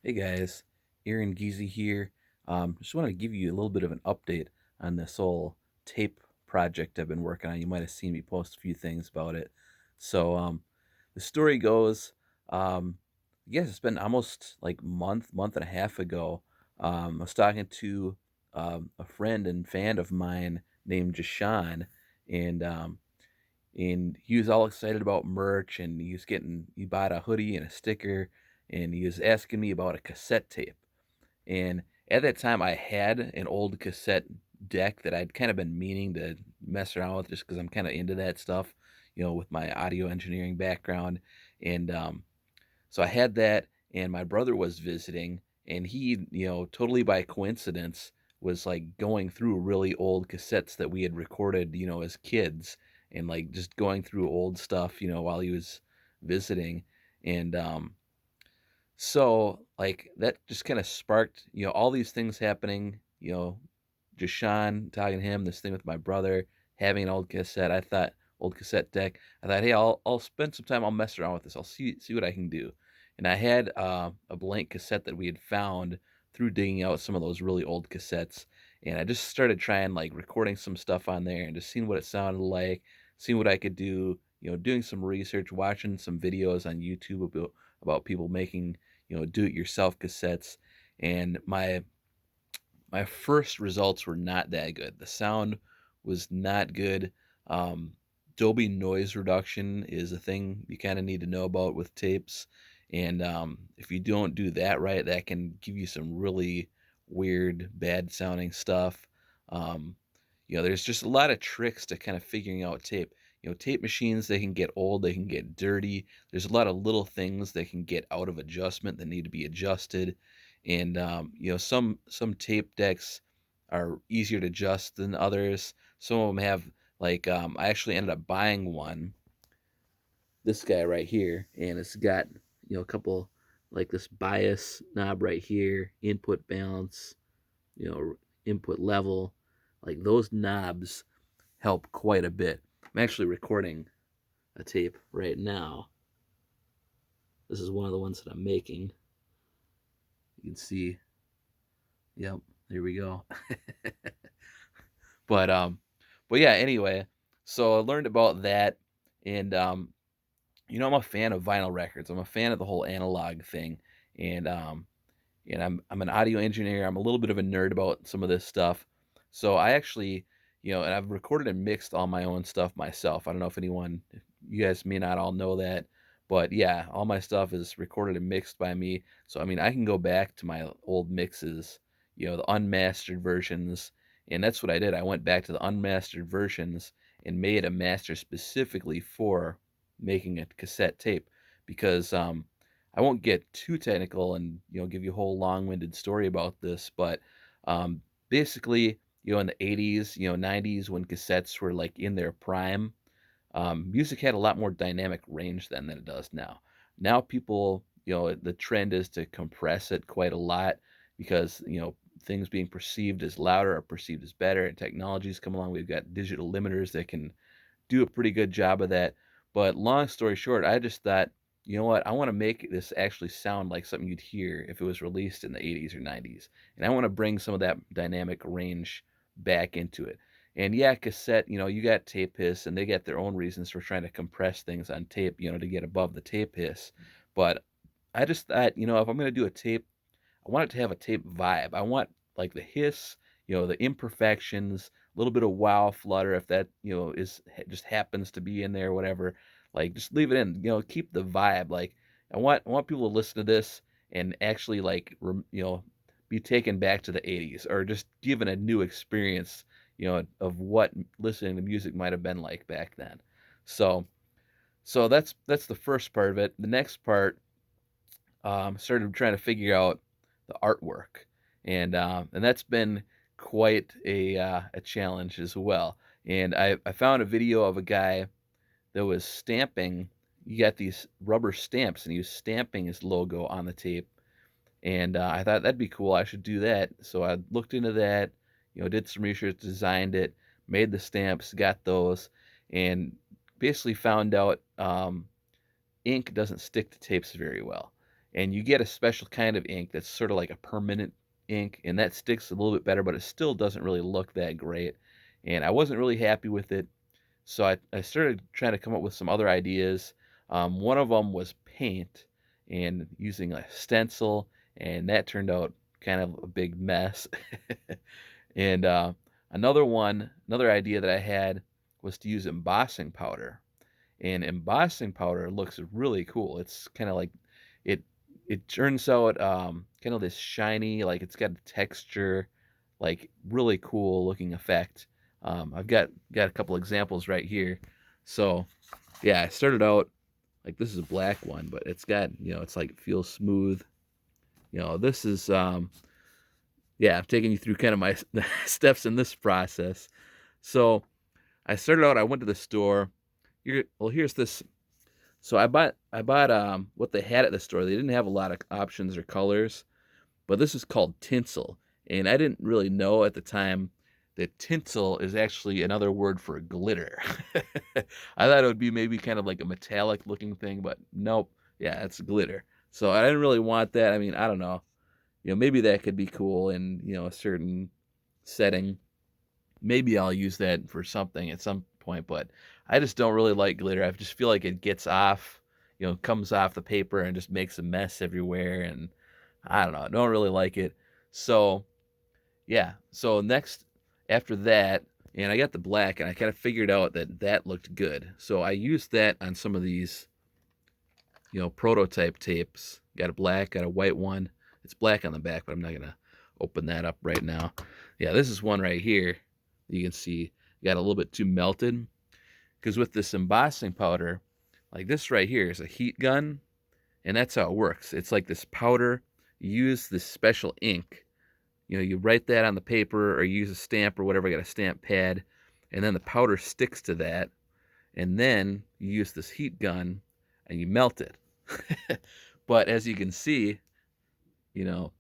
Hey guys, Aaron Geezy here. Just wanted to give you a little bit of an update on this whole tape project I've been working on. You might have seen me post a few things about it. So the story goes, yes, it's been almost like month and a half ago. I was talking to a friend and fan of mine named Jashan, and and he was all excited about merch, and he bought a hoodie and a sticker, and he was asking me about a cassette tape. And at that time I had an old cassette deck that I'd kind of been meaning to mess around with, just because I'm kind of into that stuff, with my audio engineering background. And so I had that, and my brother was visiting, and he, totally by coincidence, was like going through really old cassettes that we had recorded, as kids, and like just going through old stuff, while he was visiting. And so like that just kind of sparked, all these things happening, Jashawn talking to him, this thing with my brother, having an old cassette. I thought old cassette deck. I thought, hey, I'll spend some time. I'll mess around with this. I'll see what I can do. And I had a blank cassette that we had found through digging out some of those really old cassettes. And I just started trying like recording some stuff on there and just seeing what it sounded like, seeing what I could do. Doing some research, watching some videos on YouTube about people making do-it-yourself cassettes. And my first results were not that good. The sound was not good. Um, Dolby noise reduction is a thing you kind of need to know about with tapes. And if you don't do that right, that can give you some really weird, bad sounding stuff. Um, there's just a lot of tricks to kind of figuring out tape. Tape machines, they can get old, they can get dirty. There's a lot of little things that can get out of adjustment that need to be adjusted. And some tape decks are easier to adjust than others. Some of them have like I actually ended up buying one, this guy right here, and it's got a couple, like this bias knob right here, input balance, input level. Like those knobs help quite a bit. I'm actually recording a tape right now. This is one of the ones that I'm making. You can see, yep, there we go. But but yeah, anyway, so I learned about that. And I'm a fan of vinyl records. I'm a fan of the whole analog thing. And I'm an audio engineer. I'm a little bit of a nerd about some of this stuff. So I actually, and I've recorded and mixed all my own stuff myself. I don't know if you guys may not all know that, but yeah, all my stuff is recorded and mixed by me. So I mean, I can go back to my old mixes, the unmastered versions, and that's what I did. I went back to the unmastered versions and made a master specifically for making a cassette tape, because I won't get too technical and give you a whole long-winded story about this, but basically, in the 80s, 90s, when cassettes were like in their prime, music had a lot more dynamic range then than it does now. Now people, the trend is to compress it quite a lot, because things being perceived as louder are perceived as better, and technologies come along. We've got digital limiters that can do a pretty good job of that. But long story short, I just thought, you know what? I want to make this actually sound like something you'd hear if it was released in the 80s or 90s. And I want to bring some of that dynamic range back into it. And yeah, cassette, you got tape hiss, and they got their own reasons for trying to compress things on tape, to get above the tape hiss. But I just thought, if I'm going to do a tape, I want it to have a tape vibe. I want like the hiss, the imperfections, a little bit of wow flutter if that, is just happens to be in there, whatever. Like just leave it in, keep the vibe. Like I want people to listen to this and actually like be taken back to the 80s, or just given a new experience, of what listening to music might have been like back then. So so that's the first part of it. The next part, started trying to figure out the artwork, and that's been quite a challenge as well. And I found a video of a guy that was stamping. You got these rubber stamps, and he was stamping his logo on the tape. And I thought that'd be cool. I should do that. So I looked into that, did some research, designed it, made the stamps, got those, and basically found out ink doesn't stick to tapes very well. and you get a special kind of ink that's sort of like a permanent ink, and that sticks a little bit better, but it still doesn't really look that great. And I wasn't really happy with it, so I started trying to come up with some other ideas. One of them was paint and using a stencil, and that turned out kind of a big mess. And another idea that I had was to use embossing powder. And embossing powder looks really cool. It's kind of like it it turns out kind of this shiny, like it's got a texture, like really cool looking effect. I've got a couple examples right here. So yeah, I started out like this is a black one, but it's got, it's like it feels smooth. This is yeah, I'm taking you through kind of my steps in this process. So I started out, I went to the store. Here's this. So I bought what they had at the store. They didn't have a lot of options or colors, but this is called tinsel. And I didn't really know at the time that tinsel is actually another word for glitter. I thought it would be maybe kind of like a metallic looking thing, but nope. Yeah, it's glitter. So I didn't really want that. I mean, I don't know. Maybe that could be cool in, a certain setting. Maybe I'll use that for something at some point, but I just don't really like glitter. I just feel like it gets off, comes off the paper and just makes a mess everywhere. And I don't know. I don't really like it. So, yeah. So next, after that, and I got the black and I kind of figured out that that looked good. So I used that on some of these, prototype tapes. Got a black, got a white one. It's black on the back, but I'm not going to open that up right now. Yeah, this is one right here. You can see got a little bit too melted because with this embossing powder, like this right here is a heat gun, and that's how it works. It's like this powder. You use this special ink. You write that on the paper or use a stamp or whatever. I got a stamp pad, and then the powder sticks to that, and then you use this heat gun and you melt it. But as you can see, you know,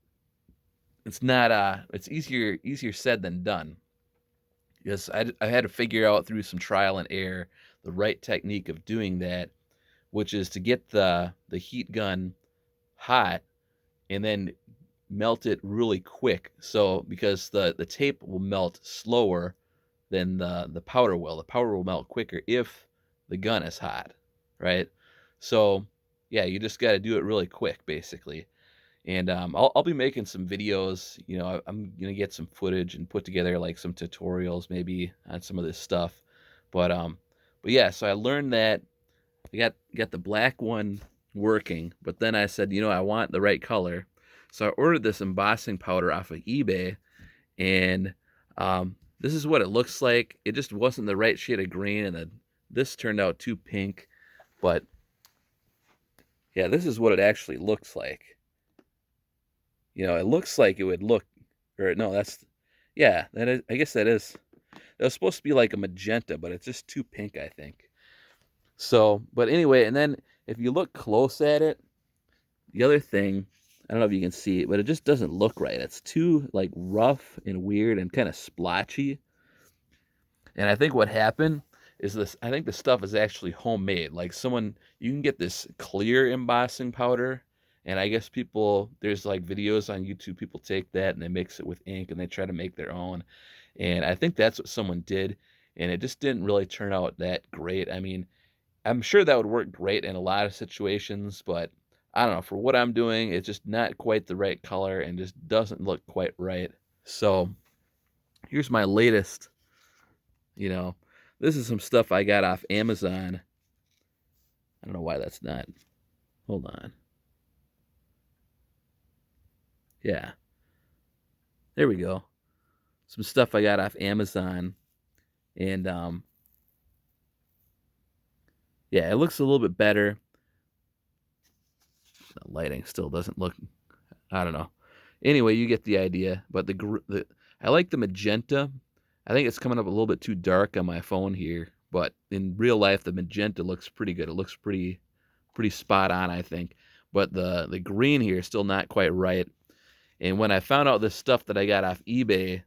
it's not it's easier said than done. Yes, I had to figure out through some trial and error the right technique of doing that, which is to get the heat gun hot and then melt it really quick. So because the tape will melt slower than the powder will. The powder will melt quicker if the gun is hot, right? So yeah, you just got to do it really quick, basically. And I'll be making some videos. I'm gonna get some footage and put together like some tutorials maybe on some of this stuff. But yeah, so I learned that I got the black one working, but then I said, I want the right color, so I ordered this embossing powder off of eBay, and this is what it looks like. It just wasn't the right shade of green, and this turned out too pink. But yeah, this is what it actually looks like. It looks like it would look, or no, yeah, that is, I guess that was supposed to be like a magenta, but it's just too pink, I think. So, but anyway, and then if you look close at it, the other thing, I don't know if you can see it, but it just doesn't look right. It's too like rough and weird and kind of splotchy. And I think what happened is this, I think the stuff is actually homemade. Like you can get this clear embossing powder. And I guess there's like videos on YouTube, people take that and they mix it with ink and they try to make their own. And I think that's what someone did. And it just didn't really turn out that great. I mean, I'm sure that would work great in a lot of situations, but I don't know. For what I'm doing, it's just not quite the right color and just doesn't look quite right. So here's my latest, you know, this is some stuff I got off Amazon. I don't know why that's not. Hold on. Yeah. There we go. Some stuff I got off Amazon. And yeah, it looks a little bit better. The lighting still doesn't look, I don't know. Anyway, you get the idea. But I like the magenta. I think it's coming up a little bit too dark on my phone here, but in real life the magenta looks pretty good. It looks pretty spot on, I think. But the green here is still not quite right. And when I found out this stuff that I got off eBay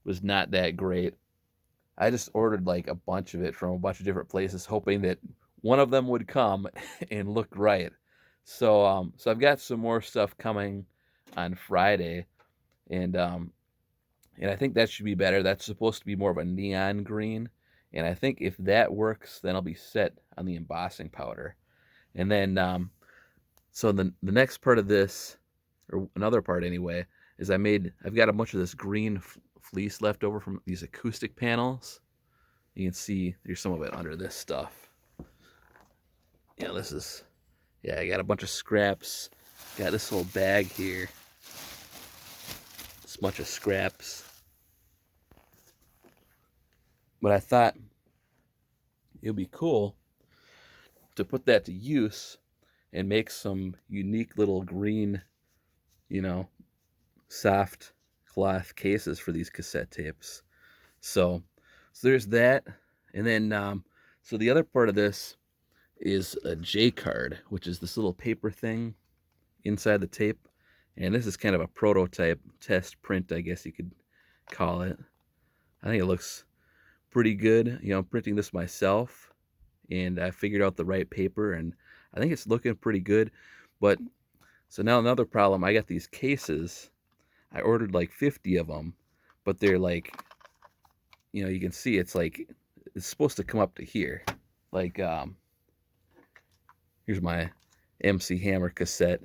was not that great, I just ordered like a bunch of it from a bunch of different places, hoping that one of them would come and look right. So I've got some more stuff coming on Friday, and I think that should be better. That's supposed to be more of a neon green, and I think if that works, then I'll be set on the embossing powder. And then so the next part of this, or another part anyway, is I've got a bunch of this green fleece left over from these acoustic panels. You can see there's some of it under this stuff. This is, yeah, I got a bunch of scraps. Got this little bag here. This bunch of scraps. But I thought it would be cool to put that to use and make some unique little green, you know, soft cloth cases for these cassette tapes. So there's that. And then, so the other part of this is a J card, which is this little paper thing inside the tape. And this is kind of a prototype test print, I guess you could call it. I think it looks pretty good. I'm printing this myself, and I figured out the right paper, and I think it's looking pretty good. But so now another problem, I got these cases. I ordered like 50 of them, but they're like, you can see it's like it's supposed to come up to here. Like here's my MC Hammer cassette.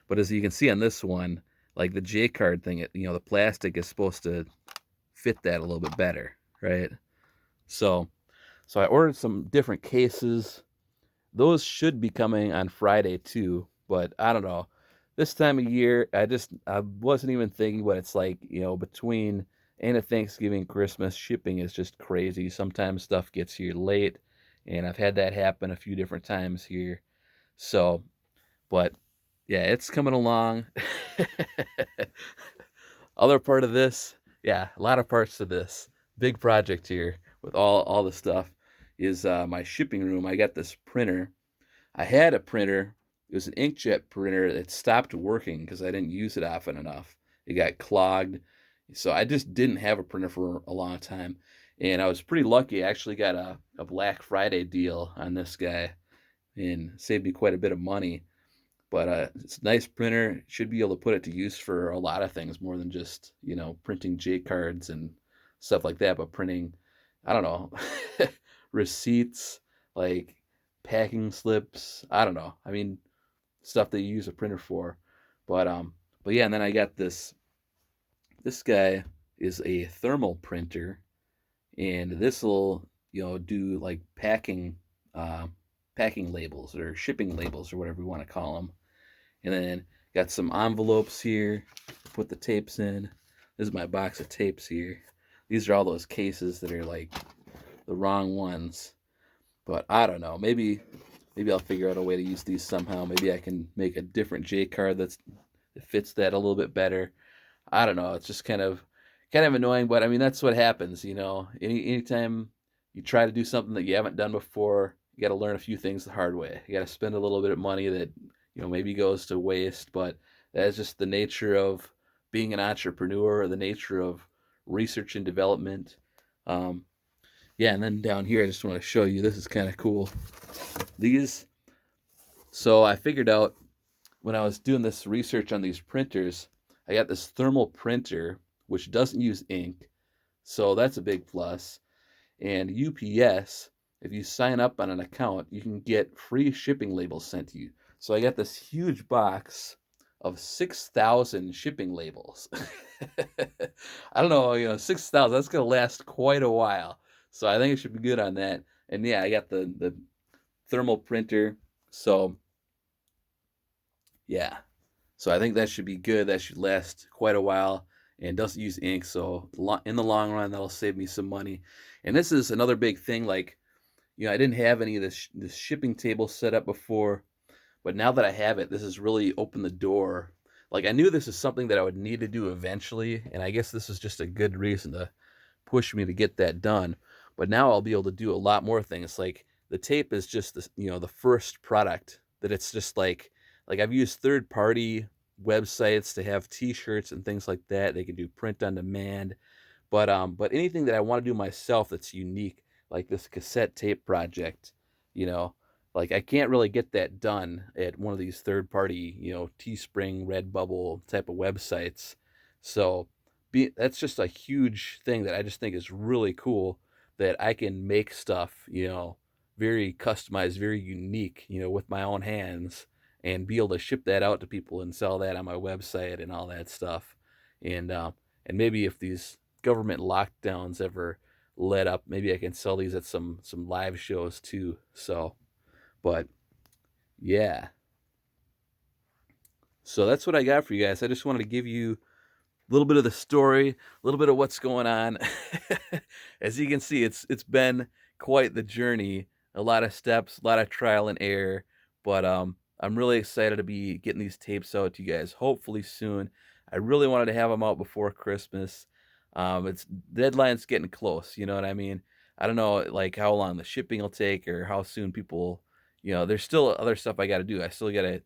But as you can see on this one, like the J card thing, the plastic is supposed to fit that a little bit better, right? So I ordered some different cases. Those should be coming on Friday too, but I don't know. This time of year, I wasn't even thinking what it's like, between end of Thanksgiving, Christmas, shipping is just crazy. Sometimes stuff gets here late, and I've had that happen a few different times here. So, but yeah, it's coming along. Other part of this, yeah, a lot of parts to this big project here with all the stuff is my shipping room. I got this printer. I had a printer. It was an inkjet printer that stopped working because I didn't use it often enough. It got clogged. So I just didn't have a printer for a long time. And I was pretty lucky. I actually got a Black Friday deal on this guy and saved me quite a bit of money. But it's a nice printer. Should be able to put it to use for a lot of things more than just, printing J cards and stuff like that, but printing, I don't know, receipts, like packing slips. I don't know. I mean, stuff that you use a printer for. But yeah, and then I got this. This guy is a thermal printer, and this will, do like packing labels or shipping labels or whatever you want to call them. And then got some envelopes here to put the tapes in. This is my box of tapes here. These are all those cases that are like the wrong ones. But I don't know. Maybe I'll figure out a way to use these somehow. Maybe I can make a different J card that fits that a little bit better. I don't know. It's just kind of annoying, but I mean that's what happens, Anytime you try to do something that you haven't done before, you got to learn a few things the hard way. You got to spend a little bit of money that maybe goes to waste, but that's just the nature of being an entrepreneur, or the nature of research and development. Yeah, and then down here, I just want to show you. This is kind of cool. So I figured out when I was doing this research on these printers, I got this thermal printer which doesn't use ink, so that's a big plus. And UPS, if you sign up on an account, you can get free shipping labels sent to you. So I got this huge box of 6,000 shipping labels. I don't know, 6,000, that's going to last quite a while. So I think it should be good on that. And yeah, I got the thermal printer. So yeah. So I think that should be good. That should last quite a while and doesn't use ink. So in the long run, that'll save me some money. And this is another big thing. Like, I didn't have any of this shipping table set up before, but now that I have it, this has really opened the door. Like, I knew this is something that I would need to do eventually, and I guess this is just a good reason to push me to get that done. But now I'll be able to do a lot more things. Like, the tape is just the first product that it's just like I've used third-party websites to have T-shirts and things like that. They can do print on demand, but anything that I want to do myself that's unique, like this cassette tape project, you know, like, I can't really get that done at one of these third-party, Teespring, Redbubble type of websites. So, that's just a huge thing that I just think is really cool that I can make stuff, very customized, very unique, with my own hands and be able to ship that out to people and sell that on my website and all that stuff. And, and maybe if these government lockdowns ever let up, maybe I can sell these at some live shows too. So, but yeah. So that's what I got for you guys. I just wanted to give you a little bit of the story, a little bit of what's going on. As you can see, it's been quite the journey. A lot of steps, a lot of trial and error, but I'm really excited to be getting these tapes out to you guys hopefully soon. I really wanted to have them out before Christmas. It's deadline's getting close, you know what I mean? I don't know like how long the shipping will take or how soon people, there's still other stuff I got to do. I still got to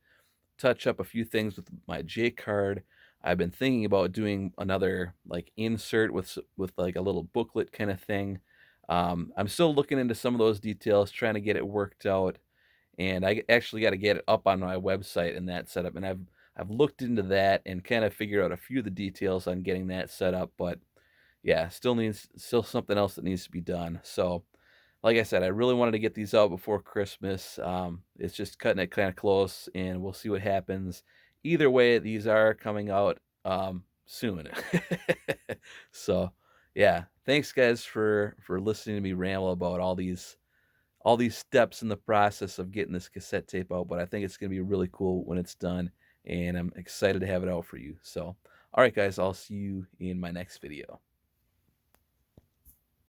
touch up a few things with my J card. I've been thinking about doing another like insert with like a little booklet kind of thing. I'm still looking into some of those details, trying to get it worked out, and I actually got to get it up on my website and that setup. And I've looked into that and kind of figured out a few of the details on getting that set up. But yeah, still something else that needs to be done. So like I said, I really wanted to get these out before Christmas. It's just cutting it kind of close, and we'll see what happens. Either way, these are coming out soon. So, yeah, thanks guys for listening to me ramble about all these steps in the process of getting this cassette tape out. But I think it's gonna be really cool when it's done, and I'm excited to have it out for you. So, all right, guys, I'll see you in my next video.